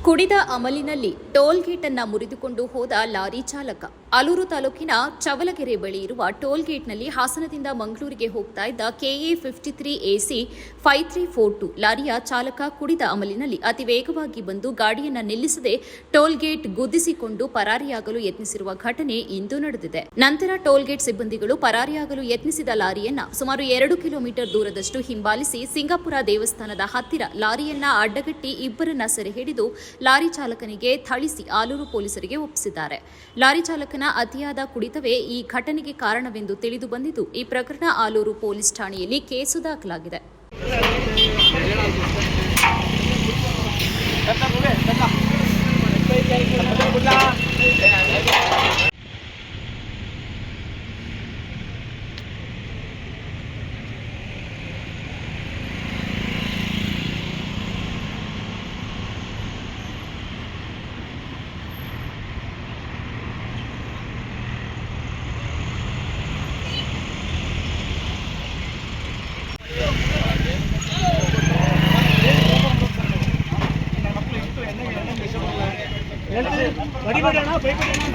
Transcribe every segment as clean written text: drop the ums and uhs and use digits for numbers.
ಕುಡಿದ ಅಮಲಿನಲ್ಲಿ ಟೋಲ್ಗೇಟ್ ಅನ್ನ ಮುರಿದುಕೊಂಡು ಹೋದ ಲಾರಿ ಚಾಲಕ. ಆಲೂರು ತಾಲೂಕಿನ ಚವಲಗೆರೆ ಬಳಿ ಇರುವ ಟೋಲ್ಗೇಟ್ನಲ್ಲಿ ಹಾಸನದಿಂದ ಮಂಗಳೂರಿಗೆ ಹೋಗ್ತಾ ಇದ್ದ ಕೆಎ 53 AC 5342 ಲಾರಿಯ ಚಾಲಕ ಕುಡಿದ ಅಮಲಿನಲ್ಲಿ ಅತಿ ವೇಗವಾಗಿ ಬಂದು ಗಾಡಿಯನ್ನ ನಿಲ್ಲಿಸದೆ ಟೋಲ್ಗೇಟ್ ಗುದ್ದಿಸಿಕೊಂಡು ಪರಾರಿಯಾಗಲು ಯತ್ನಿಸಿರುವ ಘಟನೆ ಇಂದು ನಡೆದಿದೆ. ನಂತರ ಟೋಲ್ಗೇಟ್ ಸಿಬ್ಬಂದಿಗಳು ಪರಾರಿಯಾಗಲು ಯತ್ನಿಸಿದ ಲಾರಿಯನ್ನ ಸುಮಾರು 2 ಕಿಲೋಮೀಟರ್ ದೂರದಷ್ಟು ಹಿಂಬಾಲಿಸಿ ಸಿಂಗಾಪುರ ದೇವಸ್ಥಾನದ ಹತ್ತಿರ ಲಾರಿಯನ್ನ ಅಡ್ಡಗಟ್ಟಿ ಇಬ್ಬರನ್ನ ಸೆರೆ ಹಿಡಿದು ಲಾರಿ ಚಾಲಕನಿಗೆ ಥಳಿಸಿ ಆಲೂರು ಪೊಲೀಸರಿಗೆ ಒಪ್ಪಿಸಿದ್ದಾರೆ. ಲಾರಿ ಚಾಲಕನ ಅತಿಯಾದ ಕುಡಿತವೇ ಈ ಘಟನೆಗೆ ಕಾರಣವೆಂದು ತಿಳಿದು ಬಂದಿದ್ದು, ಈ ಪ್ರಕರಣ ಆಲೂರು ಪೊಲೀಸ್ ಠಾಣೆಯಲ್ಲಿ ಕೇಸು ದಾಖಲಾಗಿದೆ.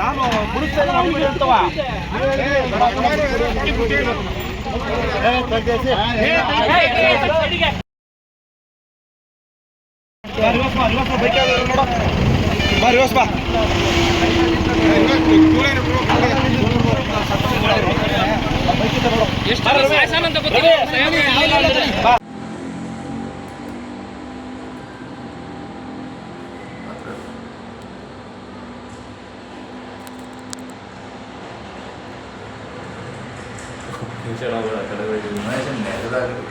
ನಾನು ಬಿಡಿಸ್ತೇನೆ ಅಂತವ ಫ್ಯೂಚರ್ ಆಗೋಲ್ಲ ಕಡೆಗೆ ಮನುಷ್ಯನ ನೆಲದಾಗುತ್ತೆ.